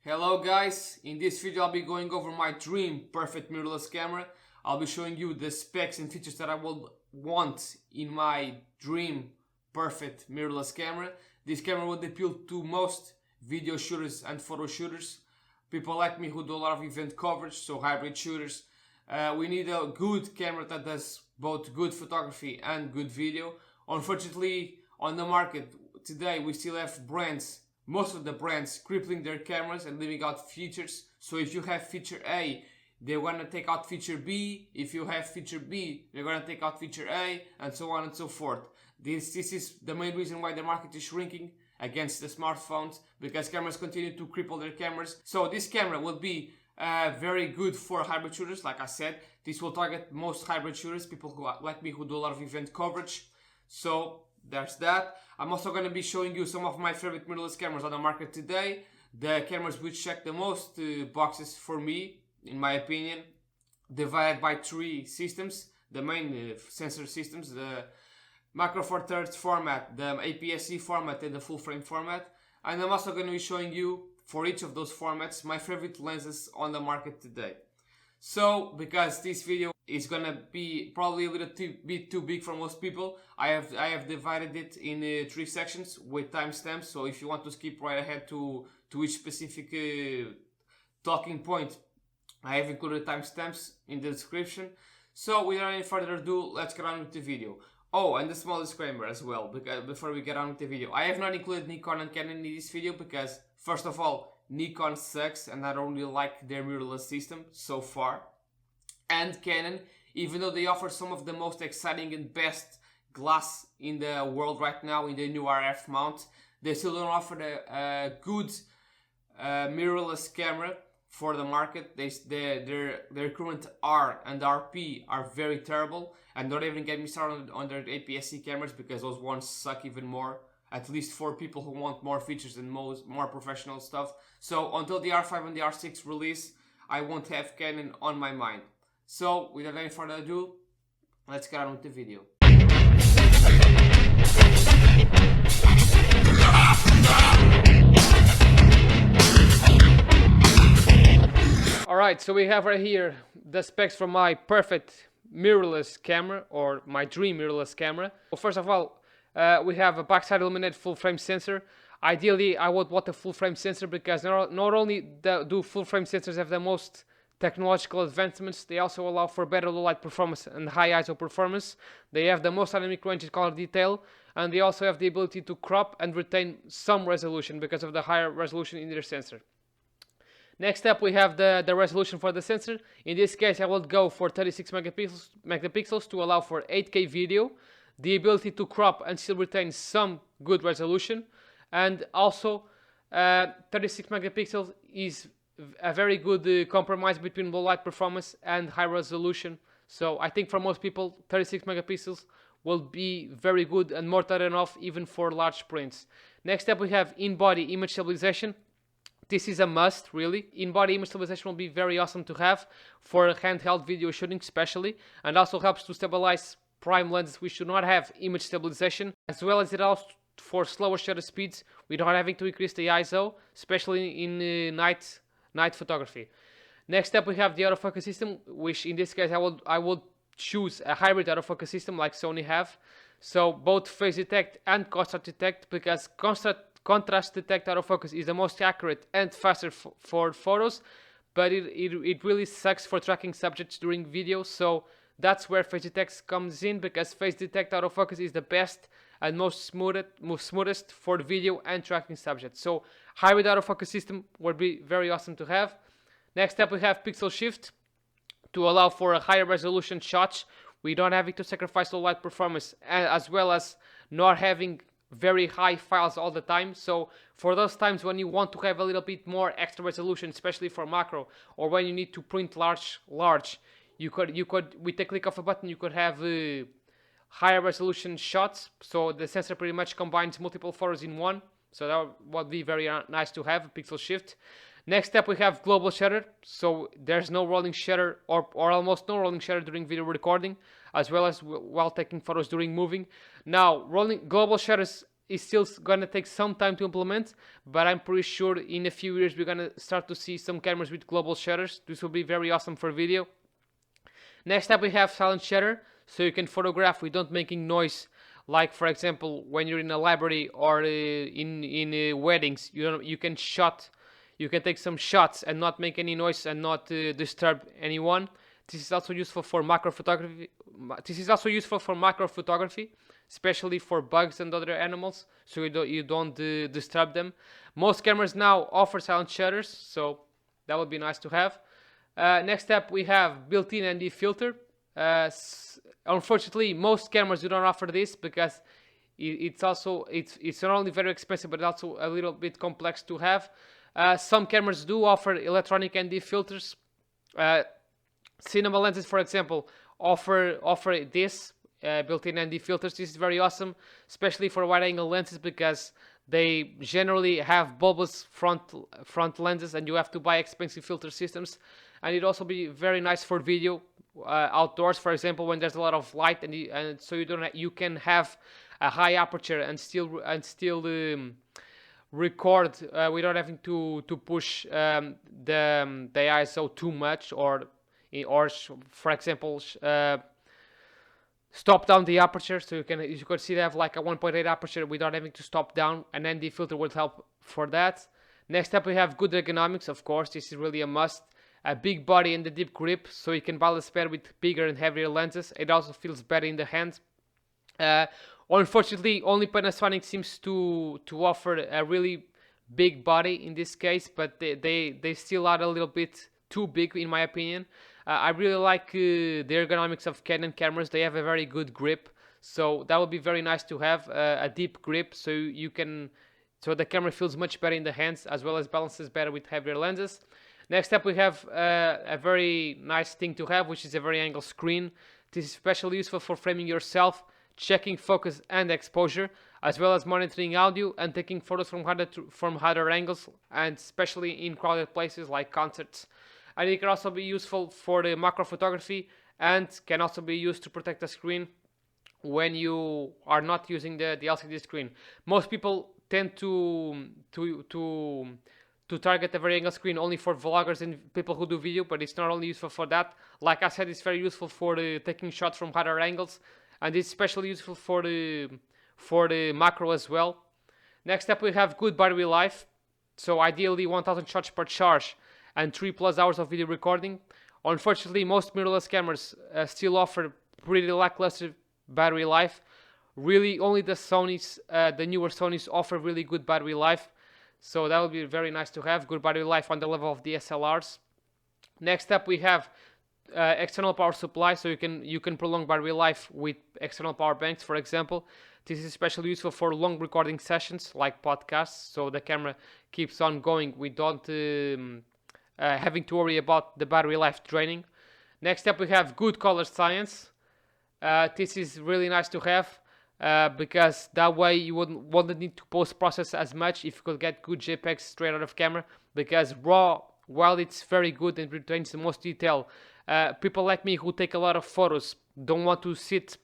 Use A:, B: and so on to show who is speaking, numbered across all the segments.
A: Hello guys, in this video I'll be going over my dream perfect mirrorless camera. I'll be showing you the specs and features that I would want in my dream perfect mirrorless camera. This camera would appeal to most video shooters and photo shooters. People like me who do a lot of event coverage, so hybrid shooters. We need a good camera that does both good photography and good video. Unfortunately, on the market today we still have most of the brands crippling their cameras and leaving out features. So if you have feature A, they're gonna take out feature B. If you have feature B, they're gonna take out feature A, and so on and so forth. This is the main reason why the market is shrinking against the smartphones, because cameras continue to cripple their cameras. So this camera will be very good for hybrid shooters. Like I said, this will target most hybrid shooters, people who like me who do a lot of event coverage. So there's that. I'm also going to be showing you some of my favorite mirrorless cameras on the market today. The cameras which check the most boxes for me, in my opinion, divided by three systems. The main sensor systems, the macro four thirds format, the APS-C format, and the full frame format. And I'm also going to be showing you, for each of those formats, my favorite lenses on the market today. So, because this video is gonna be probably a little bit too big for most people, I have divided it in three sections with timestamps. So if you want to skip right ahead to each specific talking point, I have included timestamps in the description. So without any further ado, let's get on with the video. Oh, and the small disclaimer as well, because before we get on with the video, I have not included Nikon and Canon in this video because, first of all, Nikon sucks and I don't really like their mirrorless system so far. And Canon, even though they offer some of the most exciting and best glass in the world right now in the new RF mount, they still don't offer a good mirrorless camera for the market. Their current R and RP are very terrible, and don't even get me started on their APS-C cameras because those ones suck even more. At least for people who want more features and more professional stuff. So until the R5 and the R6 release, I won't have Canon on my mind. So without any further ado, let's get on with the video. Alright, so we have right here the specs for my perfect mirrorless camera, or my dream mirrorless camera. Well, first of all, we have a backside illuminated full frame sensor. Ideally, I would want a full frame sensor because not only do full frame sensors have the most technological advancements, they also allow for better low light performance and high ISO performance. They have the most dynamic range in color detail, and they also have the ability to crop and retain some resolution because of the higher resolution in their sensor. Next up, we have the resolution for the sensor. In this case, I will go for 36 megapixels to allow for 8K video, the ability to crop and still retain some good resolution, and also 36 megapixels is a very good compromise between low light performance and high resolution. So I think for most people 36 megapixels will be very good and more than enough even for large prints. Next up, we have in-body image stabilization. This is a must, really. In-body image stabilization will be very awesome to have for handheld video shooting especially, and also helps to stabilize prime lenses which do not have image stabilization, as well as it allows for slower shutter speeds without having to increase the ISO, especially in night photography. Next up, we have the autofocus system, which in this case I would choose a hybrid autofocus system like Sony have. So both phase detect and contrast detect, because contrast detect autofocus is the most accurate and faster for photos, but it really sucks for tracking subjects during video. So that's where phase detect comes in, because phase detect autofocus is the best and most smoothest for the video and tracking subjects. So hybrid autofocus system would be very awesome to have. Next up, we have pixel shift to allow for a higher resolution shots. We don't having to sacrifice low light performance, as well as not having very high files all the time. So for those times when you want to have a little bit more extra resolution, especially for macro, or when you need to print large, you could with a click of a button, you could have higher resolution shots. So the sensor pretty much combines multiple photos in one. So that would be very nice to have, a pixel shift. Next up, we have global shutter. So there's no rolling shutter, or almost no rolling shutter during video recording, as well as while taking photos during moving. Now, global shutters it's still gonna take some time to implement, but I'm pretty sure in a few years we're gonna start to see some cameras with global shutters. This will be very awesome for video. Next up we have silent shutter, so you can photograph without making noise. Like for example, when you're in a library or in weddings, you can take some shots and not make any noise and not disturb anyone. This is also useful for macro photography. Especially for bugs and other animals, so you don't disturb them. Most cameras now offer silent shutters, so that would be nice to have. Next up, we have built-in ND filter. Unfortunately, most cameras do not offer this because it's not only very expensive, but also a little bit complex to have. Some cameras do offer electronic ND filters. Cinema lenses, for example, offer this built-in ND filters. This is very awesome, especially for wide-angle lenses because they generally have bulbous front lenses, and you have to buy expensive filter systems. And it'd also be very nice for video outdoors, for example, when there's a lot of light, and so you can have a high aperture and still record without having to push the ISO too much, or for example stop down the aperture, so you can see they have like a 1.8 aperture without having to stop down. An ND filter would help for that. Next up we have good ergonomics. Of course, this is really a must. A big body and a deep grip, so you can balance better with bigger and heavier lenses. It also feels better in the hand. Unfortunately, only Panasonic seems to offer a really big body in this case, but they still are a little bit too big in my opinion. I really like the ergonomics of Canon cameras. They have a very good grip, so that would be very nice to have a deep grip, so the camera feels much better in the hands, as well as balances better with heavier lenses. Next up we have a very nice thing to have, which is a very angle screen. This is especially useful for framing yourself, checking focus and exposure, as well as monitoring audio and taking photos from higher angles, and especially in crowded places like concerts. And it can also be useful for the macro photography, and can also be used to protect the screen when you are not using the LCD screen. Most people tend to target the very angle screen only for vloggers and people who do video, but it's not only useful for that. Like I said, it's very useful for taking shots from higher angles, and it's especially useful for the macro as well. Next up we have good battery life, so ideally 1000 shots per charge and 3+ hours of video recording. Unfortunately, most mirrorless cameras still offer pretty lackluster battery life. Really, only the newer Sonys offer really good battery life. So that would be very nice to have good battery life on the level of DSLRs. Next up, we have external power supply, so you can prolong battery life with external power banks, for example. This is especially useful for long recording sessions like podcasts, so the camera keeps on going without having to worry about the battery life draining. Next up we have good color science. This is really nice to have because that way you wouldn't need to post-process as much if you could get good JPEGs straight out of camera, because RAW, while it's very good and retains the most detail, people like me who take a lot of photos don't want to sit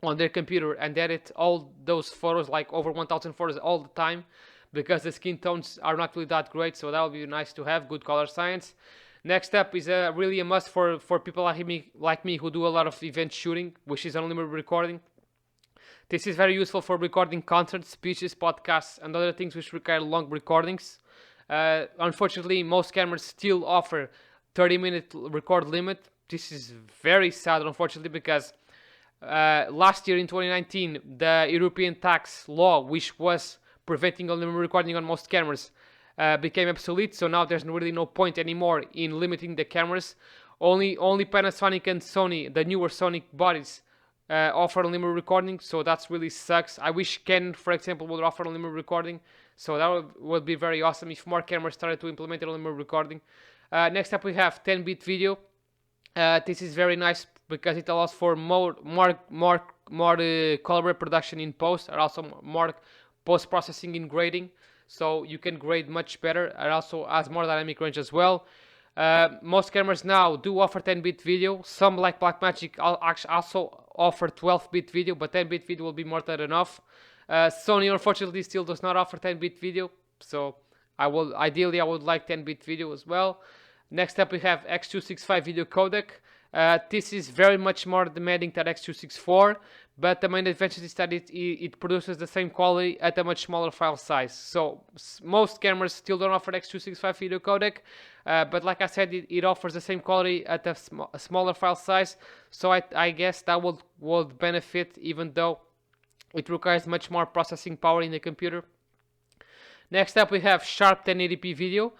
A: on their computer and edit all those photos, like over 1000 photos all the time, because the skin tones are not really that great. So that would be nice to have good color science. Next up is really a must for people like me who do a lot of event shooting, which is unlimited recording. This is very useful for recording concerts, speeches, podcasts, and other things which require long recordings. Unfortunately, most cameras still offer 30-minute record limit. This is very sad, unfortunately, because last year in 2019, the European tax law, which was preventing unlimited recording on most cameras, became obsolete. So now there's really no point anymore in limiting the cameras. Only Panasonic and Sony, the newer Sony bodies, offer unlimited recording. So that really sucks. I wish Canon, for example, would offer unlimited recording. So that would be very awesome if more cameras started to implement unlimited recording. Next up we have 10-bit video. This is very nice because it allows for more color reproduction in post, and also more post-processing in grading. So you can grade much better, and also has more dynamic range as well. Most cameras now do offer 10-bit video. Some, like Blackmagic, also offer 12-bit video, but 10-bit video will be more than enough. Sony unfortunately still does not offer 10-bit video, so I would like 10-bit video as well. Next up we have X265 video codec. This is very much more demanding than X264, but the main advantage is that it produces the same quality at a much smaller file size. So most cameras still don't offer X265 video codec, but like I said, it offers the same quality at a smaller file size. So I guess that would benefit, even though it requires much more processing power in the computer. Next up we have sharp 1080p video,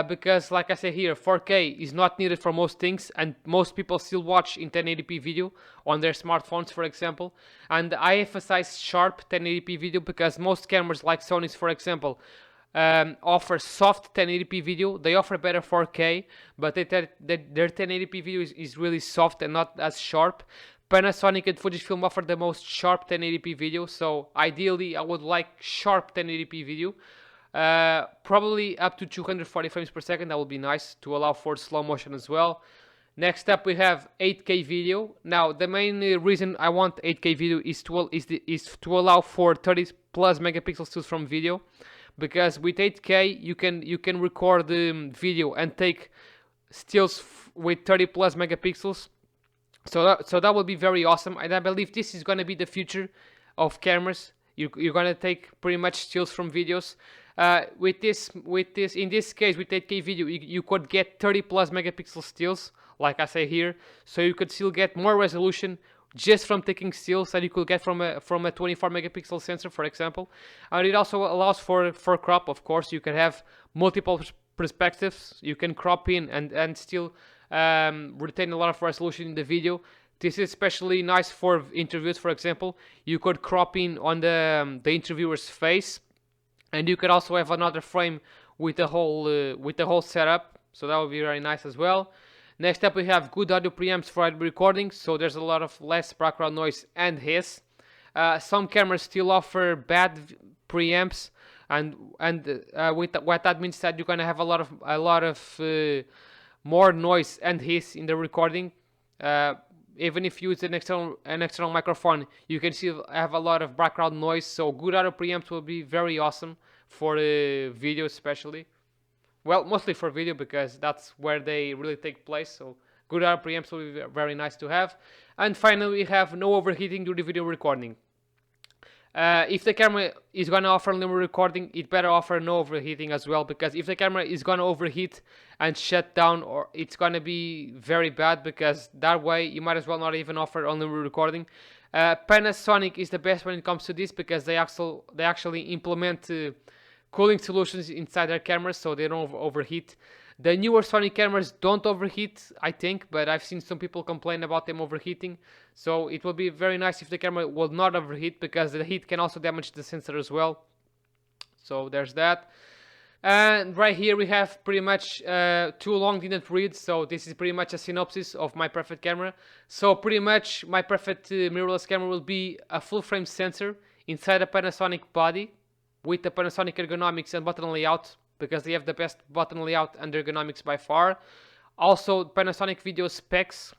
A: because like I say here, 4K is not needed for most things, and most people still watch in 1080p video on their smartphones, for example. And I emphasize sharp 1080p video because most cameras like Sony's, for example, offer soft 1080p video. They offer better 4K, but their 1080p video is really soft and not as sharp. Panasonic and Fujifilm offer the most sharp 1080p video, so ideally I would like sharp 1080p video. Probably up to 240 frames per second. That would be nice to allow for slow motion as well. Next up we have 8K video. Now the main reason I want 8K video is to allow for 30 plus megapixel stills from video, because with 8K you can record the video and take stills with 30 plus megapixels. So that would be very awesome, and I believe this is going to be the future of cameras. You're going to take pretty much stills from videos. In this case, with 8K video, you could get 30 plus megapixel stills, like I say here. So you could still get more resolution just from taking stills that you could get from a 24 megapixel sensor, for example. And it also allows for crop. Of course, you can have multiple perspectives. You can crop in and still retain a lot of resolution in the video. This is especially nice for interviews, for example. You could crop in on the interviewer's face, and you could also have another frame with the whole setup. So that would be very nice as well. Next up we have good audio preamps for audio recording, so there's a lot of less background noise and hiss. Some cameras still offer bad preamps, and what that means that you're gonna have a lot of more noise and hiss in the recording. Even if you use an external microphone, you can still have a lot of background noise. So good audio preamps will be very awesome for video, especially. Well, mostly for video, because that's where they really take place. So good audio preamps will be very nice to have. And finally, we have no overheating during video recording. If the camera is going to offer limited recording, it better offer no overheating as well, because if the camera is going to overheat and shut down, or it's going to be very bad, because that way you might as well not even offer unlimited recording. Panasonic is the best when it comes to this, because they actually implement cooling solutions inside their cameras so they don't overheat. The newer Sony cameras don't overheat, I think, but I've seen some people complain about them overheating. So it will be very nice if the camera will not overheat, because the heat can also damage the sensor as well. So there's that. And right here we have pretty much too long didn't read, so this is pretty much a synopsis of my perfect camera. So pretty much my perfect mirrorless camera will be a full frame sensor inside a Panasonic body with the Panasonic ergonomics and button layout, because they have the best button layout and ergonomics by far. Also Panasonic video specs,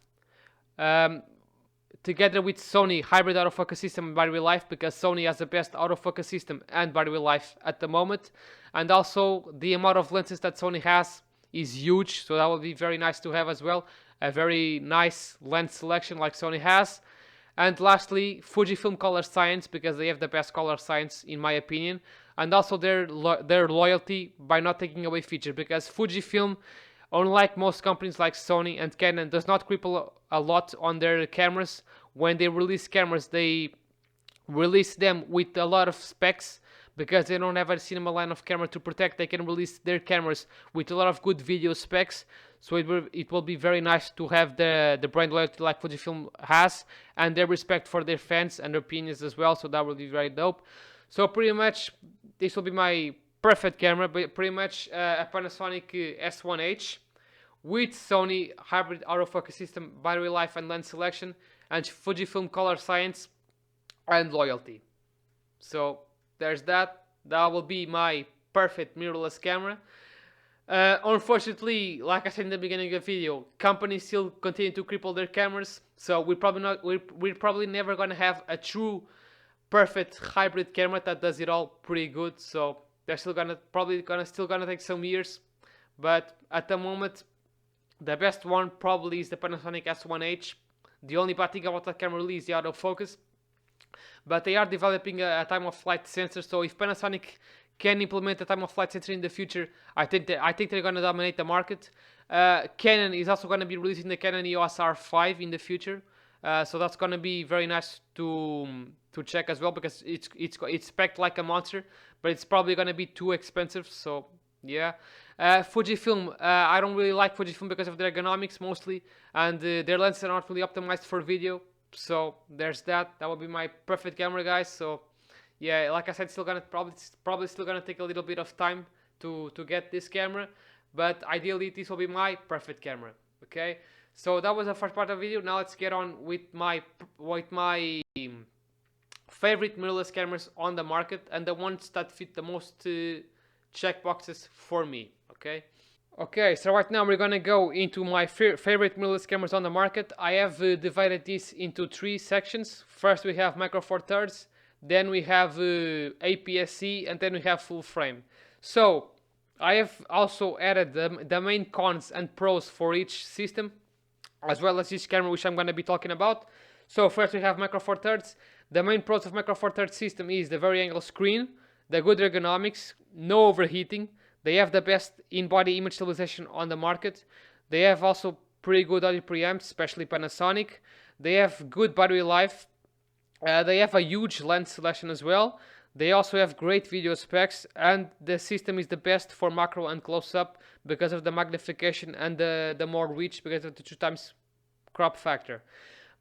A: together with Sony hybrid autofocus system and battery life, because Sony has the best autofocus system and battery life at the moment. And also the amount of lenses that Sony has is huge, so that will be very nice to have as well. A very nice lens selection like Sony has. And lastly, Fujifilm color science, because they have the best color science in my opinion. And also their loyalty by not taking away feature, because Fujifilm, unlike most companies like Sony and Canon, does not cripple a lot on their cameras. When they release cameras, they release them with a lot of specs, because they don't have a cinema line of camera to protect. They can release their cameras with a lot of good video specs. So it will be very nice to have the brand loyalty like Fujifilm has, and their respect for their fans and their opinions as well. So that will be very dope. So pretty much this will be my perfect camera, but pretty much a Panasonic S1H with Sony hybrid autofocus system, battery life and lens selection, and Fujifilm color science and loyalty. So there's that. That will be my perfect mirrorless camera. Unfortunately, like I said in the beginning of the video, companies still continue to cripple their cameras, so we're probably never gonna have a true perfect hybrid camera that does it all pretty good. So they're still probably gonna take some years, but at the moment the best one probably is the Panasonic S1H. The only bad thing about that camera really is the autofocus, but they are developing a time of flight sensor. So if Panasonic can implement a time of flight sensor in the future, I think they're gonna dominate the market. Canon is also gonna be releasing the Canon EOS R5 in the future, so that's gonna be very nice to check as well, because it's spec'd like a monster, but it's probably gonna be too expensive. So yeah. Fujifilm, I don't really like Fujifilm because of their ergonomics mostly, and their lenses are not really optimized for video. So there's that. That would be my perfect camera, guys. So yeah, like I said, still gonna probably still gonna take a little bit of time to get this camera, but ideally this will be my perfect camera. Okay, so that was the first part of the video. Now let's get on with my favorite mirrorless cameras on the market, and the ones that fit the most checkboxes for me. Okay, so right now we're gonna go into my favorite mirrorless cameras on the market. I have divided this into 3 sections. First we have Micro Four Thirds, then we have APS-C, and then we have full frame. So I have also added the main cons and pros for each system, as well as each camera, which I'm gonna be talking about. So first we have Micro Four Thirds. The main pros of Micro Four Thirds system is the vari-angle screen, the good ergonomics, no overheating. They have the best in-body image stabilization on the market. They have also pretty good audio preamps, especially Panasonic. They have good battery life. They have a huge lens selection as well. They also have great video specs, and the system is the best for macro and close-up because of the magnification and the more reach because of the 2x crop factor.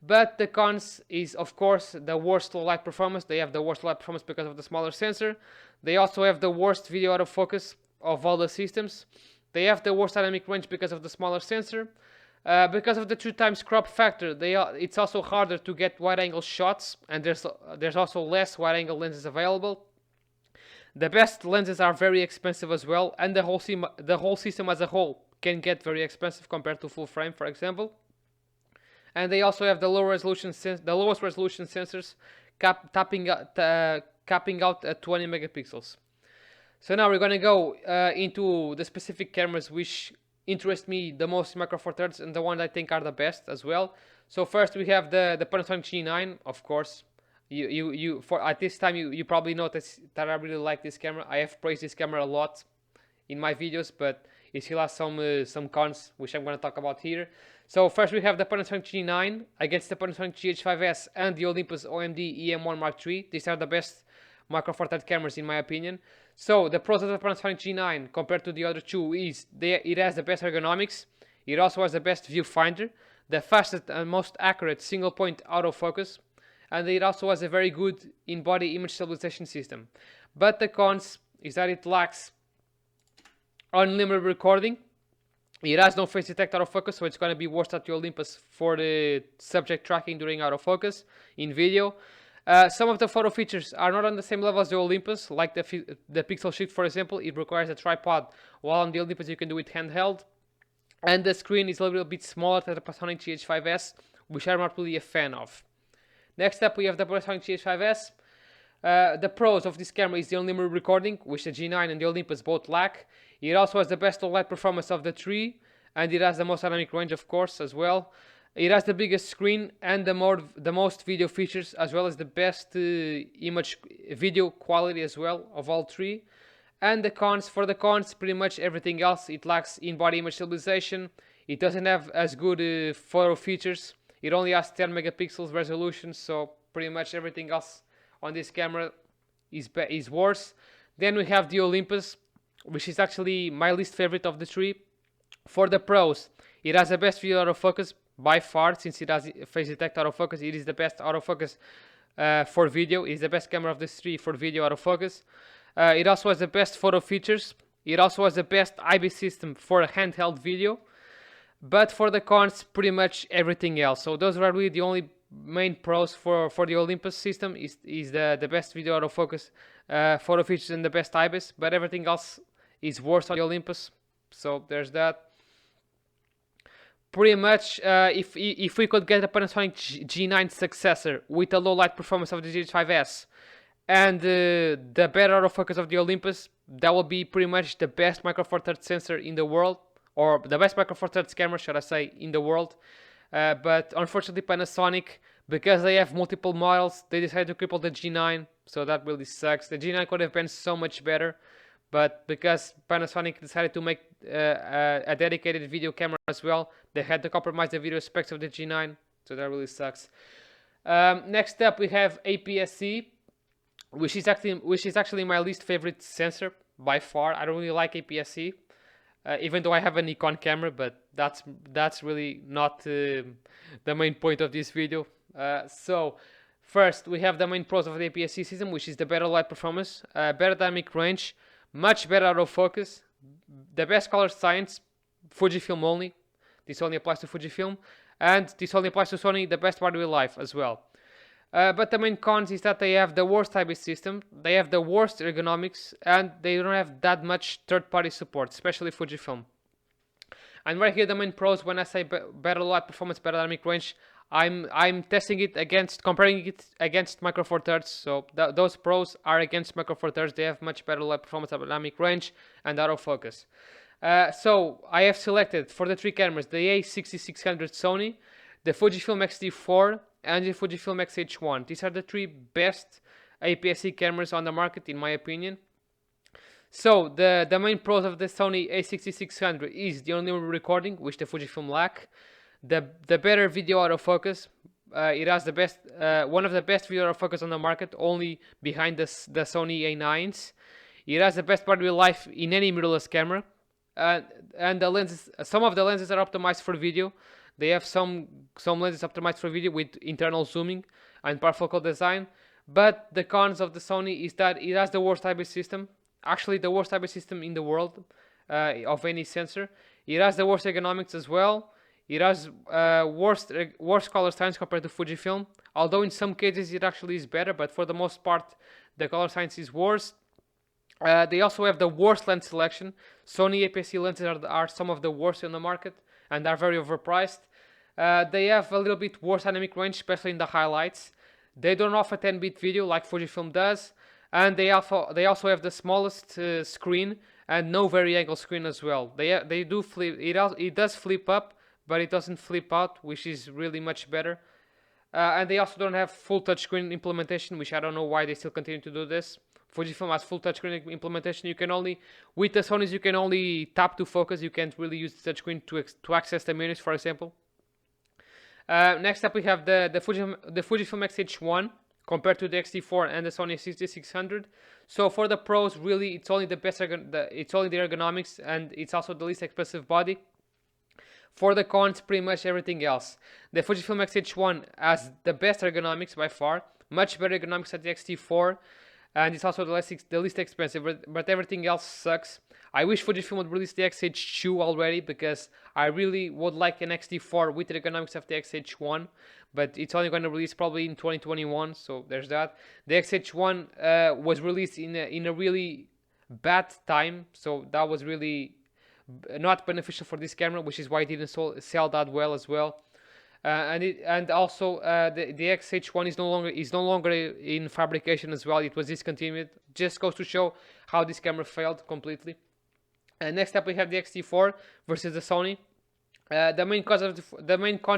A: But the cons is, of course, the worst low light performance. They have the worst light performance because of the smaller sensor. They also have the worst video autofocus of all the systems. They have the worst dynamic range because of the smaller sensor. Because of the 2x crop factor, it's also harder to get wide-angle shots, and there's also less wide-angle lenses available. The best lenses are very expensive as well, and the whole system as a whole can get very expensive compared to full frame, for example. And they also have the lowest resolution sensors, capping out at 20 megapixels. So now we're gonna go into the specific cameras which interest me the most in Micro Four Thirds, and the ones I think are the best as well. So first we have the Panasonic G9, of course. At this time you probably noticed that I really like this camera. I have praised this camera a lot in my videos, but it still has some cons which I'm gonna talk about here. So first we have the Panasonic G9 against the Panasonic GH5S and the Olympus OMD EM1 Mark III. These are the best Micro Four Thirds cameras in my opinion. So the pros of the Panasonic G9 compared to the other two is it has the best ergonomics. It also has the best viewfinder, the fastest and most accurate single point autofocus, and it also has a very good in-body image stabilization system. But the cons is that it lacks unlimited recording. It has no face detect autofocus, so it's going to be worse at the Olympus for the subject tracking during autofocus in video. Some of the photo features are not on the same level as the Olympus, like the pixel shift, for example. It requires a tripod, while on the Olympus you can do it handheld. And the screen is a little bit smaller than the Panasonic GH5S, which I'm not really a fan of. Next up we have the Panasonic GH5S. The pros of this camera is the unlimited recording, which the G9 and the Olympus both lack. It also has the best low light performance of the three, and it has the most dynamic range, of course, as well. It has the biggest screen and the most video features, as well as the best video quality as well of all three. And the cons, pretty much everything else. It lacks in-body image stabilization. It doesn't have as good photo features. It only has 10 megapixels resolution, so pretty much everything else on this camera is worse. Then we have the Olympus, which is actually my least favorite of the three. For the pros, it has the best video autofocus by far, since it has face detect autofocus. It is the best autofocus for video. It is the best camera of the three for video autofocus. It also has the best photo features. It also has the best IBIS system for handheld video. But for the cons, pretty much everything else. So those are really the only main pros for the Olympus system is the best video autofocus, photo features, and the best IBIS. But everything else is worse on the Olympus. So there's that. pretty much, if we could get a Panasonic G9 successor with a low light performance of the G5S and the better autofocus of the Olympus, that will be pretty much the best Micro Four Thirds sensor in the world, or the best Micro Four Thirds camera, should I say, in the world. But unfortunately, Panasonic, because they have multiple models, they decided to cripple the G9, so that really sucks. The G9 could have been so much better, but because Panasonic decided to make a dedicated video camera as well, they had to compromise the video specs of the G9, so that really sucks. Next up, we have APS-C, which is actually my least favorite sensor by far. I don't really like APS-C, even though I have a Nikon camera, but that's really not the main point of this video. So first, we have the main pros of the APS-C system, which is the better light performance, better dynamic range, much better autofocus, the best color science, Fujifilm only. This only applies to Fujifilm, and this only applies to Sony, the best battery life as well. But the main cons is that they have the worst IBIS system, they have the worst ergonomics, and they don't have that much third-party support, especially Fujifilm. And right here, the main pros, when I say better light performance, better dynamic range, I'm testing it against, comparing it against Micro Four Thirds. So those pros are against Micro Four Thirds. They have much better light performance, dynamic range, and autofocus. So I have selected for the three cameras the A6600 Sony, the Fujifilm X-T4, and the Fujifilm X-H1. These are the three best APS-C cameras on the market, in my opinion. So the main pros of the Sony A6600 is the only recording, which the Fujifilm lack. The better video autofocus. It has the best, one of the best video autofocus on the market, only behind the Sony A9s. It has the best battery life in any mirrorless camera. And the lenses, some of the lenses are optimized for video. They have some lenses optimized for video with internal zooming and parafocal design. But the cons of the Sony is that it has the worst IBIS system. Actually, the worst IBIS system in the world of any sensor. It has the worst ergonomics as well. It has worse color science compared to Fujifilm. Although in some cases it actually is better, but for the most part the color science is worse. They also have the worst lens selection. Sony APS-C lenses are some of the worst in the market and are very overpriced. They have a little bit worse dynamic range, especially in the highlights. They don't offer 10-bit video like Fujifilm does, and they also have the smallest screen and no vari-angle screen as well. They do flip. It does flip up, but it doesn't flip out, which is really much better. And they also don't have full touchscreen implementation, which I don't know why they still continue to do this. Fujifilm has full touchscreen implementation. You can only, with the Sonys, you can only tap to focus. You can't really use the touchscreen to access the menus, for example. Next up, we have the Fujifilm X-H1 compared to the X-T4 and the Sony 6600. So for the pros, really, it's only the ergonomics, and it's also the least expensive body. For the cons, pretty much everything else. The Fujifilm X-H1 has the best ergonomics by far, much better ergonomics than the X-T4, and it's also the least expensive, but everything else sucks. I wish Fujifilm would release the X-H2 already, because I really would like an X-T4 with the ergonomics of the X-H1, but it's only going to release probably in 2021, so there's that. The X-H1 was released in a really bad time, so that was really not beneficial for this camera, which is why it didn't sell that well as well. And also the X-H1 is no longer in fabrication as well. It was discontinued. Just goes to show how this camera failed completely. And next up, we have the X-T4 versus the Sony. The main cons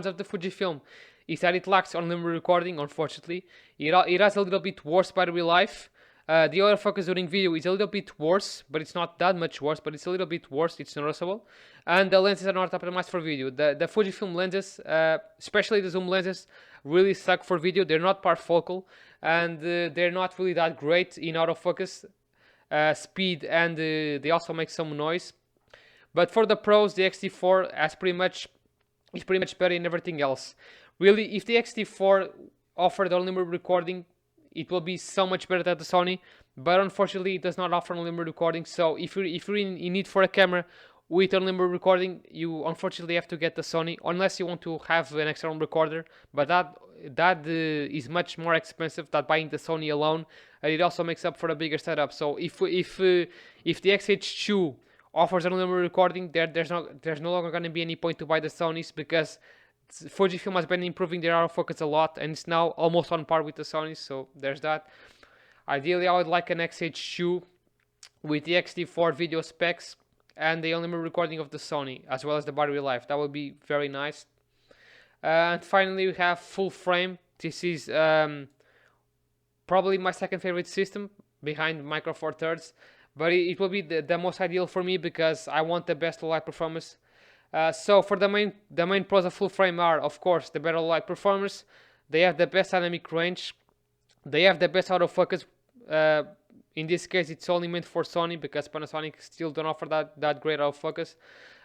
A: of the Fujifilm is that it lacks on-limb recording. Unfortunately, it has a little bit worse battery life. The autofocus during video is a little bit worse, but it's not that much worse, but it's a little bit worse, it's noticeable. And the lenses are not optimized for video. The Fujifilm lenses, especially the zoom lenses, really suck for video. They're not parfocal, and they're not really that great in autofocus speed, and they also make some noise. But for the pros, the X-T4 is pretty much better in everything else. Really, if the X-T4 offered unlimited recording, it will be so much better than the Sony, but unfortunately it does not offer unlimited recording. So if you're in need for a camera with unlimited recording, you unfortunately have to get the Sony, unless you want to have an external recorder, but that is much more expensive than buying the Sony alone, and it also makes up for a bigger setup. So if the X-H2
B: offers unlimited recording. There's no longer going to be any point to buy the Sonys, because Fujifilm has been improving their autofocus a lot, and it's now almost on par with the Sonys. So there's that. Ideally, I would like an XH2 with the XT4 video specs and the unlimited recording of the Sony, as well as the battery life. That would be very nice. And finally, we have full frame. This is probably my second favorite system behind Micro Four Thirds, but it will be the most ideal for me because I want the best light performance. So for the main pros of full frame are, of course, the better light performance. They have the best dynamic range. They have the best autofocus. In this case, it's only meant for Sony because Panasonic still don't offer that great autofocus.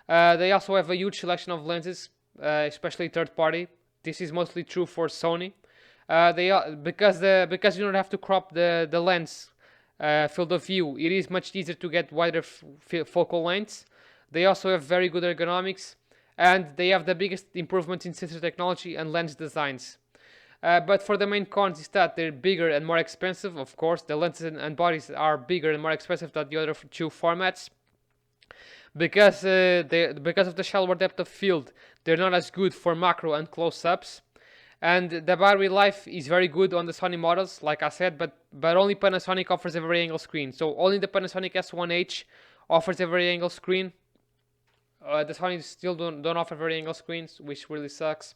B: They also have a huge selection of lenses, especially third party. This is mostly true for Sony. Because you don't have to crop the lens field of view. It is much easier to get wider focal lengths. They also have very good ergonomics, and they have the biggest improvements in sensor technology and lens designs. But for the main cons is that they're bigger and more expensive. Of course, the lenses and bodies are bigger and more expensive than the other two formats. Because of the shallower depth of field, they're not as good for macro and close-ups. And the battery life is very good on the Sony models, like I said, but only Panasonic offers a variable screen. So only the Panasonic S1H offers a variable screen. The Sony still don't offer variable screens, which really sucks.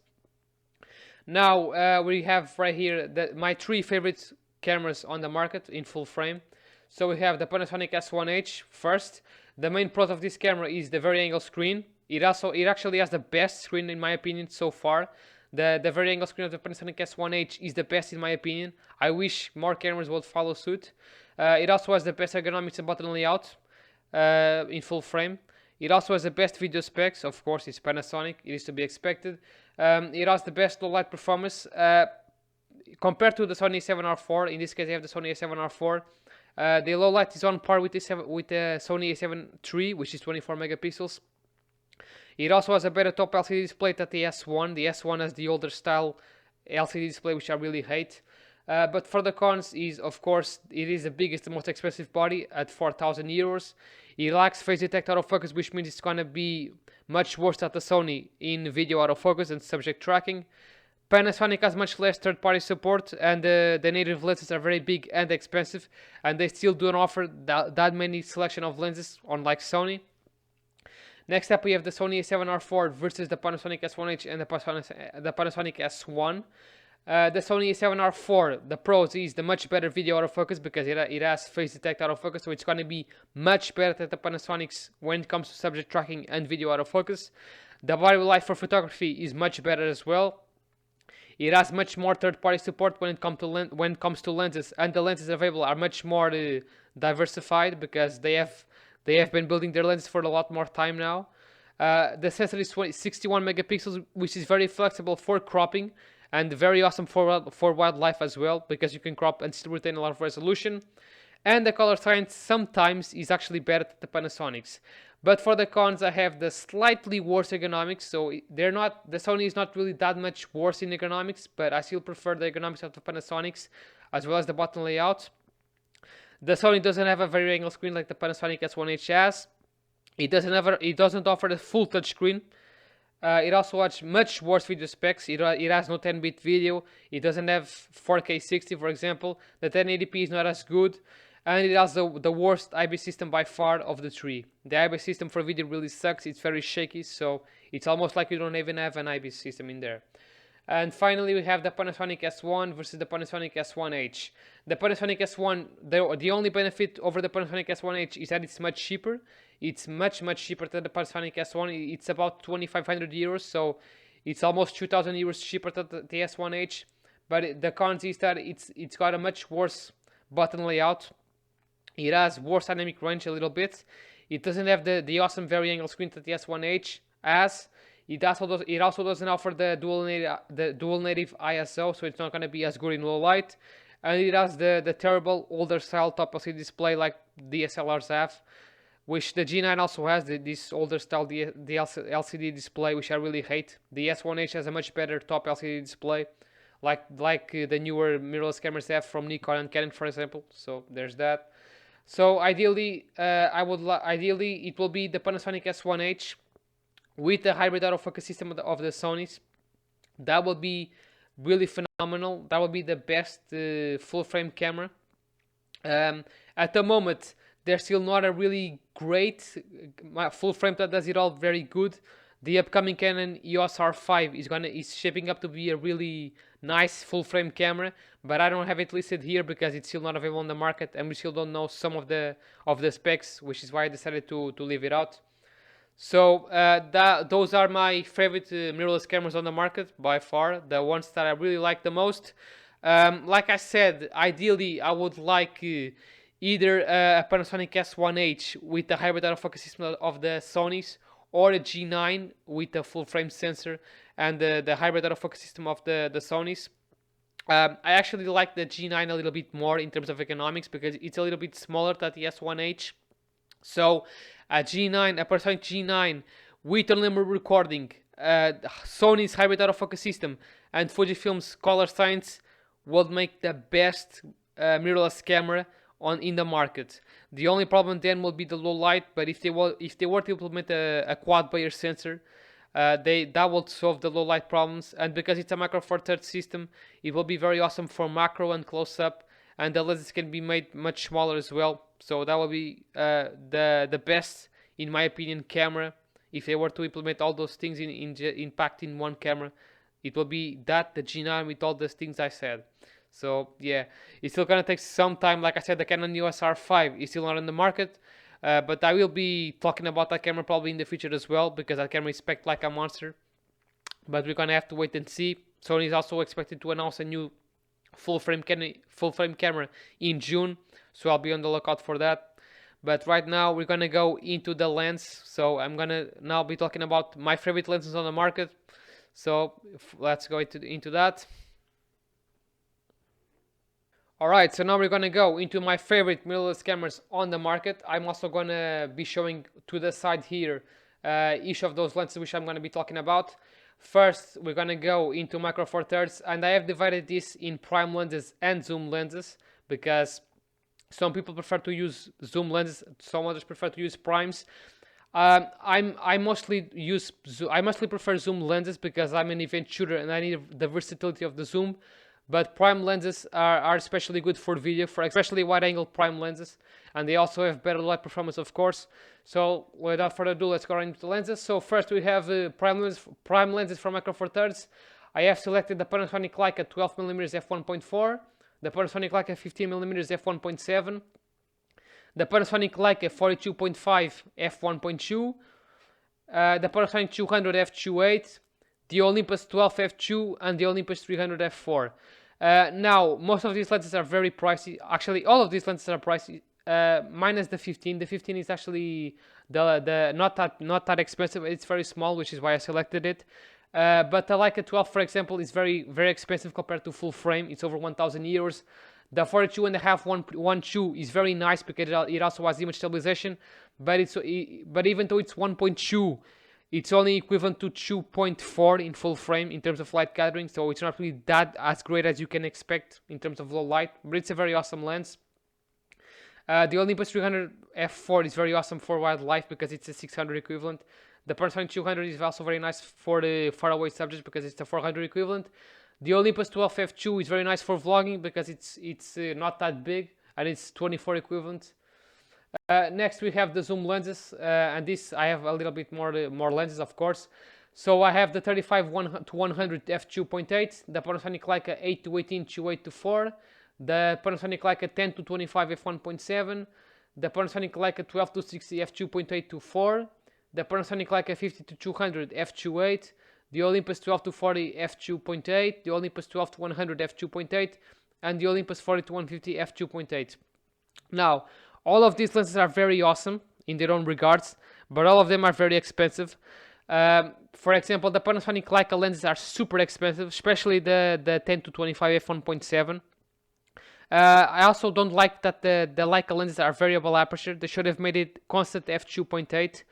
B: Now we have right here my three favorite cameras on the market in full frame. So we have the Panasonic S1H first. The main pros of this camera is the variable screen. It actually has the best screen in my opinion so far. The variable screen of the Panasonic S1H is the best in my opinion. I wish more cameras would follow suit. It also has the best ergonomics and button layout in full frame. It also has the best video specs. Of course, it's Panasonic. It is to be expected. It has the best low light performance compared to the Sony A7R4. In this case, I have the Sony A7R4. The low light is on par with the Sony A7 III, which is 24 megapixels. It also has a better top LCD display than the S1. The S1 has the older style LCD display, which I really hate. But for the cons is, of course, it is the biggest and most expensive body at 4,000 euros. It lacks phase detect autofocus, which means it's going to be much worse than the Sony in video autofocus and subject tracking. Panasonic has much less third-party support, and the native lenses are very big and expensive, and they still don't offer that many selection of lenses, unlike Sony. Next up, we have the Sony A7R4 versus the Panasonic S1H and the Panasonic S1. The Sony A7R4, the pros is the much better video autofocus because it has phase detect autofocus, so it's going to be much better than the Panasonic's when it comes to subject tracking and video autofocus. The battery life for photography is much better as well. It has much more third-party support when it comes to lenses, and the lenses available are much more diversified because they have been building their lenses for a lot more time now. The sensor is 61 megapixels, which is very flexible for cropping and very awesome for wildlife as well, because you can crop and still retain a lot of resolution. And the color science sometimes is actually better than the Panasonic's. But for the cons, I have the slightly worse ergonomics. So the Sony is not really that much worse in ergonomics, but I still prefer the ergonomics of the Panasonic's as well as the button layout. The Sony doesn't have a very angled screen like the Panasonic S1H has. It doesn't offer the full touchscreen. It also has much worse video specs. It has no 10-bit video. It doesn't have 4K 60, for example. The 1080p is not as good. And it has the worst IBIS system by far of the three. The IBIS system for video really sucks. It's very shaky, so it's almost like you don't even have an IBIS system in there. And finally, we have the Panasonic S1 versus the Panasonic S1H. The Panasonic S1, the only benefit over the Panasonic S1H is that it's much cheaper. It's much cheaper than the Panasonic S1. It's about 2,500 euros, so it's almost 2,000 euros cheaper than the S1H. But the cons is that it's got a much worse button layout. It has worse dynamic range a little bit. It doesn't have the awesome vari-angle screen that the S1H has. It also doesn't offer the dual native ISO, so it's not going to be as good in low light. And it has the terrible older style top LCD display like DSLRs have, which the G9 also has, this older style the LCD display, which I really hate. The S1H has a much better top LCD display, like the newer mirrorless cameras have from NIKKOR and Canon, for example. So there's that. So ideally, ideally it will be the Panasonic S1H with the hybrid autofocus system of the Sony's. That will be really phenomenal. That will be the best full frame camera. At the moment, there's still not a really great full frame that does it all very good. The upcoming Canon EOS R5 is shaping up to be a really nice full frame camera, but I don't have it listed here because it's still not available on the market, and we still don't know some of the specs, which is why I decided to leave it out. So those are my favorite mirrorless cameras on the market by far, the ones that I really like the most. Like I said, ideally I would like either a Panasonic S1H with the hybrid autofocus system of the Sony's, or a G9 with the full frame sensor and the hybrid autofocus system of the Sony's. I actually like the G9 a little bit more in terms of economics because it's a little bit smaller than the S1H. So a Panasonic G9 with unlimited recording, Sony's hybrid autofocus system, and Fujifilm's color science would make the best mirrorless camera in the market. The only problem then will be the low light, but if they were to implement a quad Bayer sensor, that will solve the low light problems. And because it's a macro four thirds system, it will be very awesome for macro and close up, and the lenses can be made much smaller as well. So that will be the best, in my opinion, camera. If they were to implement all those things in packed in one camera, it will be the G9 with all those things I said. So yeah, it's still gonna take some time. Like I said, the Canon EOS R5 is still not on the market, but I will be talking about that camera probably in the future as well, because that camera is spec'd like a monster. But we're gonna have to wait and see. Sony is also expected to announce a new full frame camera in June, so I'll be on the lookout for that. But right now we're gonna go into the lens. So I'm gonna now be talking about my favorite lenses on the market. So let's go into that. Alright, so now we're gonna go into my favorite mirrorless cameras on the market. I'm also gonna be showing to the side here each of those lenses which I'm gonna be talking about. First, we're gonna go into macro four thirds, and I have divided this in prime lenses and zoom lenses because some people prefer to use zoom lenses, some others prefer to use primes. I mostly prefer zoom lenses because I'm an event shooter and I need the versatility of the zoom. But prime lenses are especially good for video, for especially wide-angle prime lenses, and they also have better light performance, of course. So without further ado, let's go right into the lenses. So first we have prime lenses from macro four thirds. I have selected the Panasonic Leica 12mm f1.4, the Panasonic Leica 15mm f1.7, the Panasonic Leica 42.5 f1.2, the Panasonic 200 f2.8, the Olympus 12 f2, and the Olympus 300 f4. Now, most of these lenses are very pricey. Actually, all of these lenses are pricey, minus the 15. The 15 is actually not that expensive. It's very small, which is why I selected it. But the Leica 12, for example, is very, very expensive compared to full frame. It's over 1,000 euros. The 42.5 1.2 is very nice because it also has image stabilization. But even though it's 1.2, it's only equivalent to 2.4 in full frame in terms of light gathering, so it's not really that as great as you can expect in terms of low light, but it's a very awesome lens. The Olympus 300 f4 is very awesome for wildlife because it's a 600 equivalent. The Panasonic 200 is also very nice for the faraway subjects because it's a 400 equivalent. The Olympus 12 f2 is very nice for vlogging because it's not that big and it's 24 equivalent. Next we have the zoom lenses, and this I have a little bit more lenses, of course. So I have the 35 to 100 f2.8, the Panasonic Leica 8 to 18 2.8 to 4, the Panasonic Leica 10 to 25 f1.7, the Panasonic Leica 12 to 60 f2.8 to 4, the Panasonic Leica 50 to 200 f2.8, the Olympus 12 to 40 f2.8, the Olympus 12 to 100 f2.8, and the Olympus 40 to 150 f2.8. Now, all of these lenses are very awesome in their own regards, but all of them are very expensive. For example, the Panasonic Leica lenses are super expensive, especially the 10 to 25 f1.7. I also don't like that the Leica lenses are variable aperture. They should have made it constant f2.8.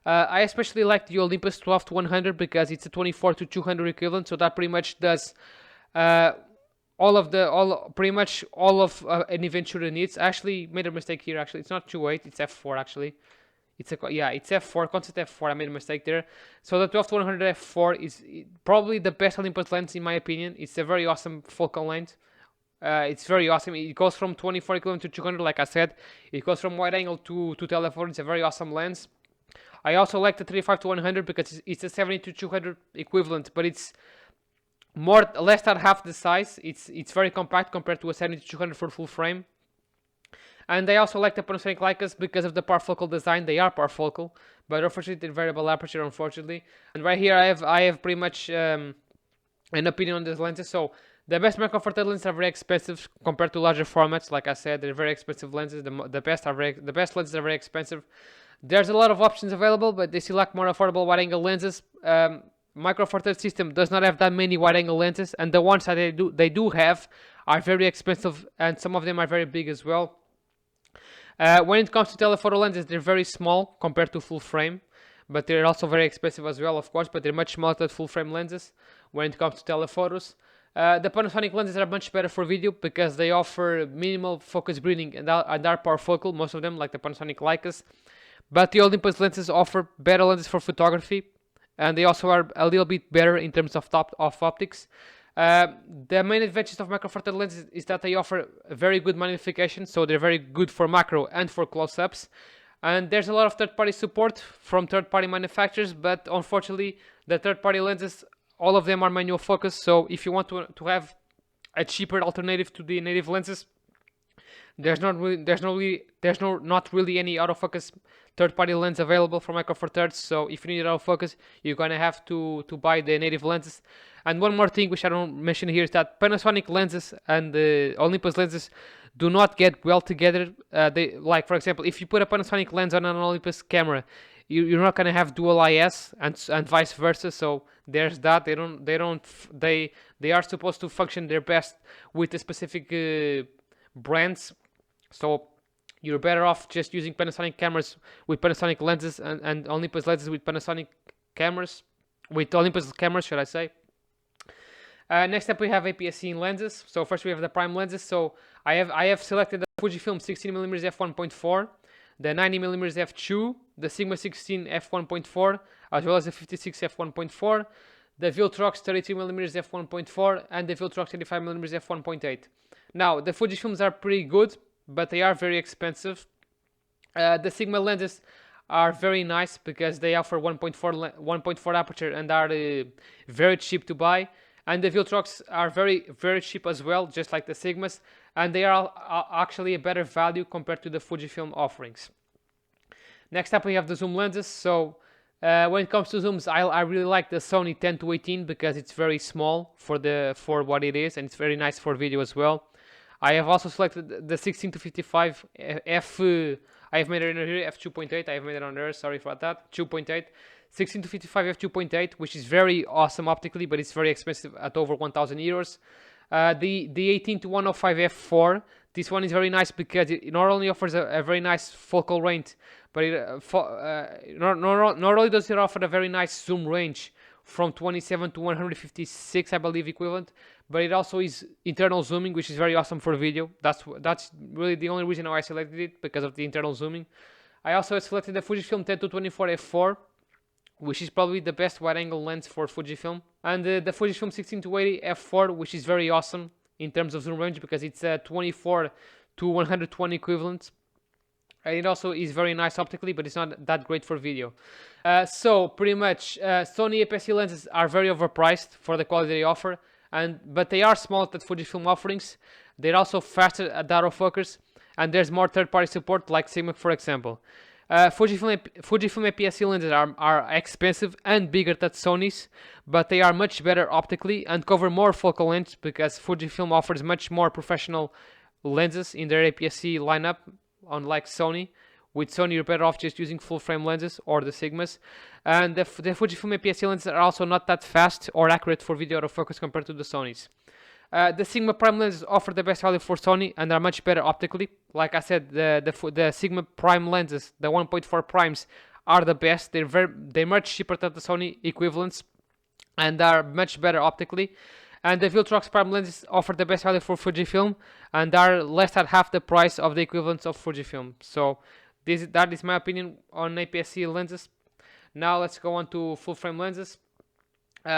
B: I especially like the Olympus 12 to 100 because it's a 24 to 200 equivalent, so that pretty much does pretty much all of an event shooter needs. I actually made a mistake here. Actually, it's not 2.8, it's f4 actually. It's f4, constant f4. I made a mistake there. So the 12-100 f4 is probably the best Olympus lens in my opinion. It's a very awesome focal length. It's very awesome. It goes from 24 equivalent to 200, like I said. It goes from wide angle to telephoto. It's a very awesome lens. I also like the 35-100 because it's a 70-200 equivalent, but it's less than half the size. It's very compact compared to a 70-200 for full frame. And I also like the Panasonic Leicas because of the parfocal design. They are parfocal, but unfortunately variable aperture, unfortunately. And right here I have pretty much an opinion on these lenses. So the best Micro Four Thirds lenses are very expensive compared to larger formats. Like I said, they're very expensive lenses. The best lenses are very expensive. There's a lot of options available, but they still lack more affordable wide-angle lenses. Micro Four Thirds system does not have that many wide-angle lenses, and the ones that they do have are very expensive, and some of them are very big as well. When it comes to telephoto lenses, they're very small compared to full frame, but they're also very expensive as well, of course, but they're much smaller than full frame lenses when it comes to telephotos. The Panasonic lenses are much better for video because they offer minimal focus breathing and are parfocal, most of them, like the Panasonic Leicas. But the Olympus lenses offer better lenses for photography, and they also are a little bit better in terms of optics. The main advantage of Micro Four Thirds lenses is that they offer very good magnification, so they're very good for macro and for close-ups. And there's a lot of third-party support from third-party manufacturers, but unfortunately, the third-party lenses, all of them are manual focus. So if you want to have a cheaper alternative to the native lenses, there's not really any autofocus third-party lens available for Micro Four Thirds. So if you need autofocus, you're gonna have to buy the native lenses. And one more thing which I don't mention here is that Panasonic lenses and the Olympus lenses do not get well together. They, like for example, if you put a Panasonic lens on an Olympus camera, you're not gonna have dual IS and vice versa. So there's that. They are supposed to function their best with the specific brands. So you're better off just using Panasonic cameras with Panasonic lenses and Olympus lenses with Panasonic cameras, with Olympus cameras, should I say. Next up we have APS-C in lenses. So first we have the prime lenses. So I have selected the Fujifilm 16mm f1.4, the 90mm f2, the Sigma 16 f1.4, as well as the 56 f1.4, the Viltrox 32mm f1.4, and the Viltrox 85mm f1.8. Now the Fujifilms are pretty good, but they are very expensive. The Sigma lenses are very nice because they offer 1.4 aperture and are very cheap to buy. And the Viltrox are very cheap as well, just like the Sigmas, and they are actually a better value compared to the Fujifilm offerings. Next up we have the zoom lenses. So when it comes to zooms, I really like the Sony 10-18 because it's very small for what it is, and it's very nice for video as well. I have also selected the 16-55 f. I have made it in here f2.8. I have made it on there. Sorry for that. 2.8. 16-55 f2.8, which is very awesome optically, but it's very expensive at over 1,000 euros. The 18-105 f4. This one is very nice because it not only offers a very nice focal range, but not only does it offer a very nice zoom range from 27 to 156, I believe, equivalent, but it also is internal zooming, which is very awesome for video. That's really the only reason why I selected it, because of the internal zooming. I also selected the Fujifilm 10-24 f4, which is probably the best wide-angle lens for Fujifilm, and the Fujifilm 16-80 f4, which is very awesome in terms of zoom range because it's a 24 to 120 equivalent. And it also is very nice optically, but it's not that great for video. So pretty much, Sony APS-C lenses are very overpriced for the quality they offer, but they are smaller than Fujifilm offerings. They're also faster at autofocus, and there's more third-party support, like Sigma, for example. Fujifilm APS-C lenses are expensive and bigger than Sony's, but they are much better optically and cover more focal lengths because Fujifilm offers much more professional lenses in their APS-C lineup, unlike Sony. With Sony, you're better off just using full-frame lenses or the Sigmas. And the Fujifilm APS-C lenses are also not that fast or accurate for video autofocus compared to the Sonys. The Sigma Prime lenses offer the best value for Sony and are much better optically. Like I said, the Sigma Prime lenses, the 1.4 primes, are the best. They're much cheaper than the Sony equivalents and are much better optically. And the Viltrox prime lenses offer the best value for Fujifilm and are less than half the price of the equivalents of Fujifilm. So that is my opinion on APS-C lenses. Now let's go on to full frame lenses.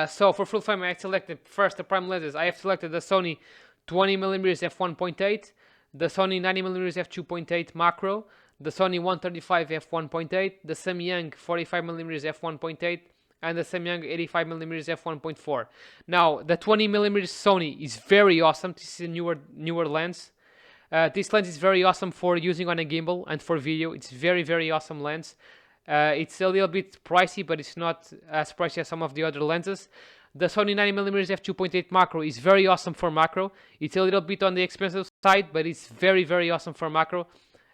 B: So for full frame, I selected first the prime lenses. I have selected the Sony 20mm f1.8, the Sony 90mm f2.8 macro, the Sony 135 f1.8, the Samyang 45mm f1.8, and the Samyang 85mm f1.4. Now the 20mm Sony is very awesome. This is a newer lens. This lens is very awesome for using on a gimbal and for video. It's very awesome lens. It's a little bit pricey, but it's not as pricey as some of the other lenses. The Sony 90mm f2.8 macro is very awesome for macro. It's a little bit on the expensive side, but it's very awesome for macro,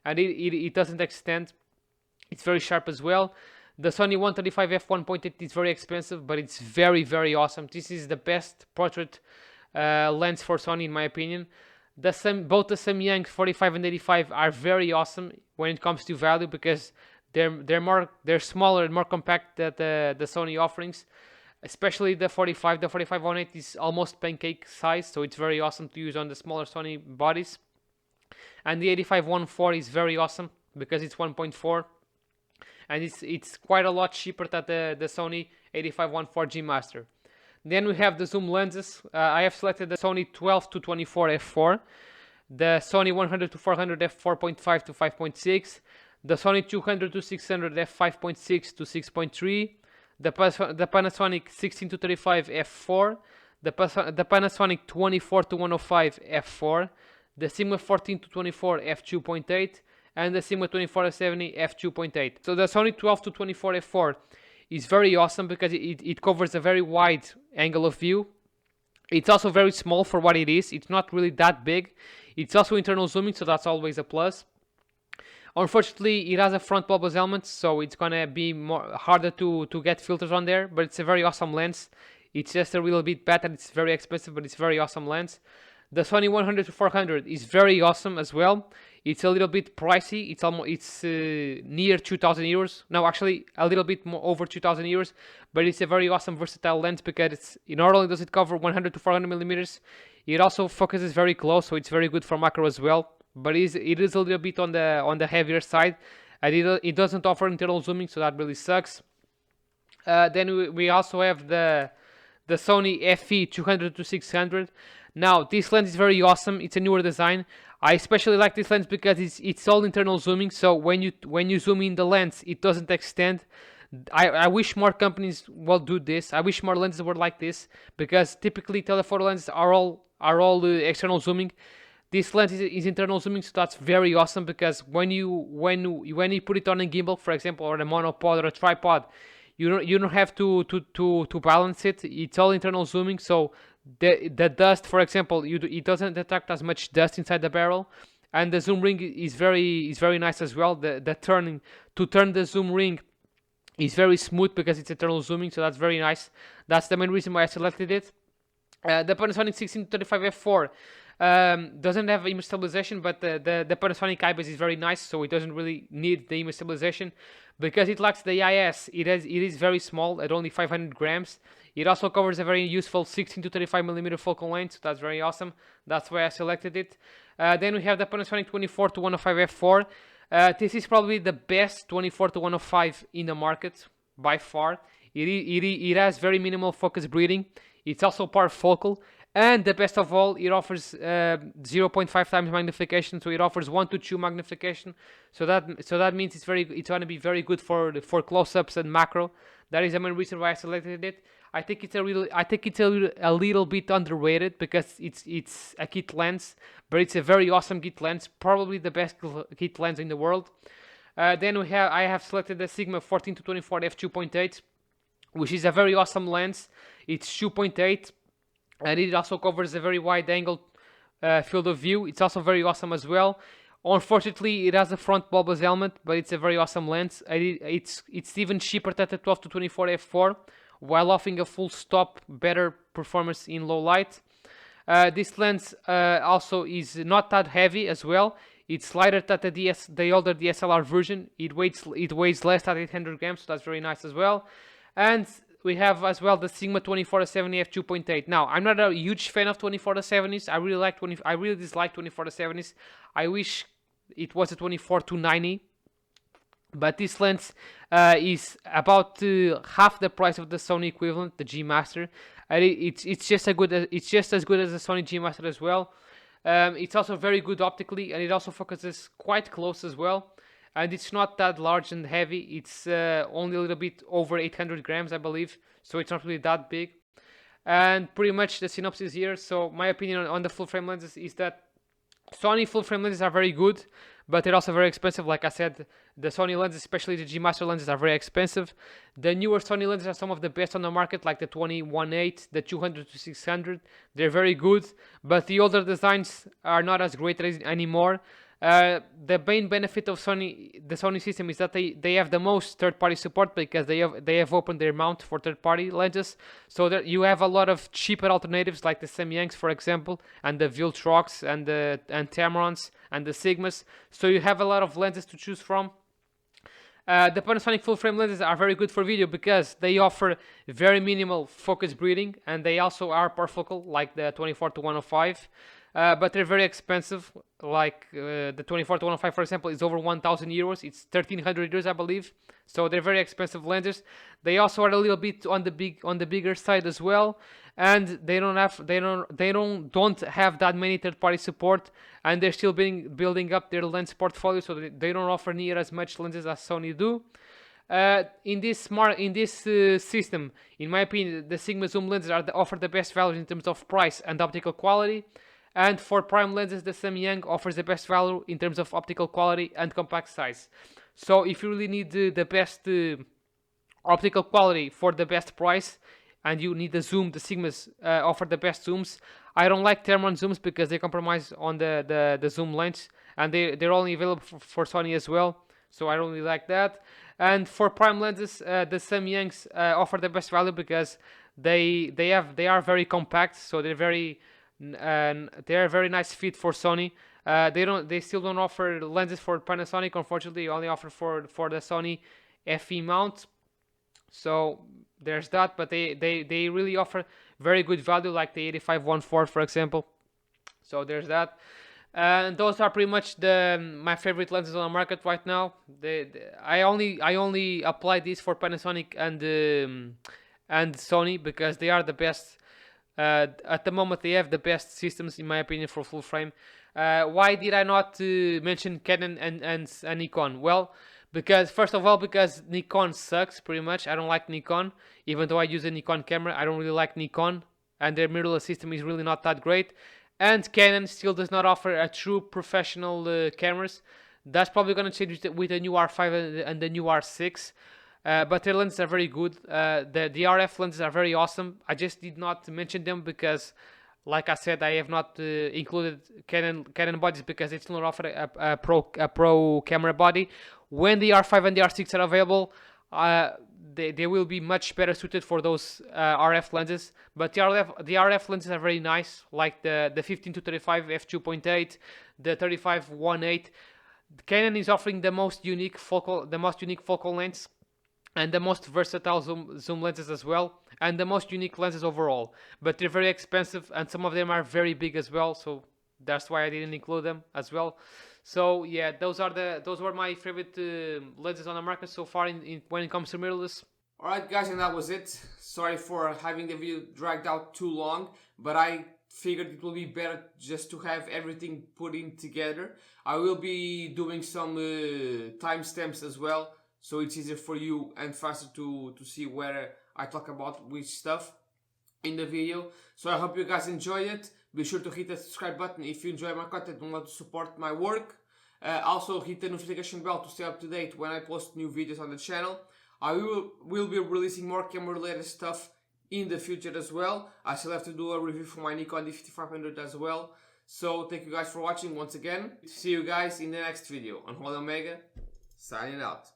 B: and it doesn't extend. It's very sharp as well. The Sony 135 f1.8 is very expensive, but it's very awesome. This is the best portrait lens for Sony in my opinion. Both the Samyang 45 and 85 are very awesome when it comes to value, because they're smaller and more compact than the Sony offerings. Especially the 45. The 45-1.8 is almost pancake size, so it's very awesome to use on the smaller Sony bodies. And the 85-1.4 is very awesome because it's 1.4, and it's quite a lot cheaper than the Sony 85-1.4 G Master. Then we have the zoom lenses. I have selected the Sony 12-24 f4, the Sony 100-400 f4.5 to 5.6, the Sony 200-600 f5.6 to 6.3, the Panasonic 16-35 f4, the Panasonic 24-105 f4, the Sigma 14-24 f2.8, and the Sigma 24-70 f2.8. So the Sony 12-24 f4 is very awesome because it covers a very wide angle of view. It's also very small for what it is. It's not really that big. It's also internal zooming, so that's always a plus. Unfortunately, it has a front bulbous element, so it's gonna be harder to get filters on there, but it's a very awesome lens. It's just a little bit bad and it's very expensive, but it's a very awesome lens. The Sony 100-400 is very awesome as well. It's a little bit pricey. It's near 2,000 euros. No, actually a little bit more over 2,000 euros, but it's a very awesome versatile lens because not only does it cover 100-400 millimeters, it also focuses very close, so it's very good for macro as well. But it is a little bit on the heavier side, and it doesn't offer internal zooming, so that really sucks. Then we also have the Sony FE 200-600. Now this lens is very awesome. It's a newer design. I especially like this lens because it's all internal zooming. So when you zoom in the lens, it doesn't extend. I wish more companies will do this. I wish more lenses were like this, because typically telephoto lenses are all external zooming. This lens is internal zooming, so that's very awesome because when you put it on a gimbal, for example, or a monopod or a tripod, you don't have to balance it. It's all internal zooming, so the dust, for example, it doesn't detect as much dust inside the barrel, and the zoom ring is very nice as well. To turn the zoom ring is very smooth because it's internal zooming, so that's very nice. That's the main reason why I selected it. The Panasonic 16-35 f4. Doesn't have image stabilization, but the Panasonic IBIS is very nice, so it doesn't really need the image stabilization because it lacks the IS. It is very small at only 500 grams. It also covers a very useful 16-35 millimeter focal length, so that's very awesome. That's why I selected it. Then we have the Panasonic 24-105 f4. This is probably the best 24-105 in the market by far. It has very minimal focus bleeding. It's also parfocal. And the best of all, it offers 0.5 times magnification, so it offers 1:2 magnification. So that means it's going to be very good for close-ups and macro. That is the main reason why I selected it. I think it's a little bit underrated because it's a kit lens, but it's a very awesome kit lens, probably the best kit lens in the world. Then I have selected the Sigma 14-24 f2.8, which is a very awesome lens. It's 2.8. And it also covers a very wide angle field of view. It's also very awesome as well. Unfortunately, it has a front bulbous element, but it's a very awesome lens. It's even cheaper than the 12-24 f4, while offering a full stop, better performance in low light. This lens also is not that heavy as well. It's lighter than the older DSLR version. It weighs less than 800 grams, so that's very nice as well. And we have as well the Sigma 24-70 f2.8. Now, I'm not a huge fan of 24-70s. I really dislike 24-70s. I wish it was a 24-90. But this lens is about half the price of the Sony equivalent, the G Master. And it's just as good as the Sony G Master as well. It's also very good optically, and it also focuses quite close as well. And it's not that large and heavy. It's only a little bit over 800 grams, I believe. So it's not really that big. And pretty much the synopsis here. So my opinion on the full frame lenses is that Sony full frame lenses are very good, but they're also very expensive. Like I said, the Sony lenses, especially the G Master lenses, are very expensive. The newer Sony lenses are some of the best on the market, like the 20-1.8, the 200-600. They're very good, but the older designs are not as great anymore. The main benefit of the Sony system is that they have the most third-party support, because they have opened their mount for third-party lenses. So that you have a lot of cheaper alternatives, like the Samyangs, for example, and the Viltrox and the Tamarons and the Sigmas. So you have a lot of lenses to choose from. The Panasonic full-frame lenses are very good for video because they offer very minimal focus breathing, and they also are parfocal, like the 24-105. But they're very expensive. Like the 24-105, for example, is over 1,000 euros. It's 1,300 euros, I believe. So they're very expensive lenses. They also are a little bit on the bigger side as well, and they don't have that many third-party support, and they're still building up their lens portfolio, so they don't offer near as much lenses as Sony do. In this system, in my opinion, the Sigma zoom lenses offer the best value in terms of price and optical quality. And for prime lenses, the Samyang offers the best value in terms of optical quality and compact size. So if you really need the best optical quality for the best price, and you need the zoom, the Sigmas offer the best zooms. I don't like Thermal zooms because they compromise on the zoom length, and they're only available for Sony as well. So I don't really like that. And for prime lenses, the Samyangs offer the best value because they are very compact, so they're a very nice fit for Sony. They still don't offer lenses for Panasonic. Unfortunately, they only offer for the Sony FE mount. So there's that, but they really offer very good value, like the 85-1.4, for example. So there's that. And those are pretty much my favorite lenses on the market right now. I only apply these for Panasonic and Sony because they are the best. At the moment, they have the best systems, in my opinion, for full frame. Why did I not mention Canon and Nikon? Well, first of all, because Nikon sucks pretty much. I don't like Nikon, even though I use a Nikon camera. I don't really like Nikon, and their mirrorless system is really not that great. And Canon still does not offer a true professional cameras. That's probably going to change with the new R5 and the new R6. But their lenses are very good. The RF lenses are very awesome. I just did not mention them because, like I said, I have not included Canon bodies because they still don't offer a pro camera body. When the R5 and the R6 are available, they will be much better suited for those RF lenses. But the RF lenses are very nice, like the 15-35 f2.8, the 35-1.8. Canon is offering the most unique focal lengths, and the most versatile zoom lenses as well, and the most unique lenses overall. But they're very expensive, and some of them are very big as well, so that's why I didn't include them as well. So yeah, those were my favorite lenses on the market so far when it comes to mirrorless.
A: Alright guys, and that was it. Sorry for having the video dragged out too long, but I figured it will be better just to have everything put in together. I will be doing some timestamps as well, so it's easier for you and faster to see where I talk about which stuff in the video. So I hope you guys enjoy it. Be sure to hit the subscribe button if you enjoy my content and want to support my work. Also hit the notification bell to stay up to date when I post new videos on the channel. I will be releasing more camera related stuff in the future as well. I still have to do a review for my Nikon D5500 as well. So thank you guys for watching once again. See you guys in the next video. UNHOLY-OMEGA, signing out.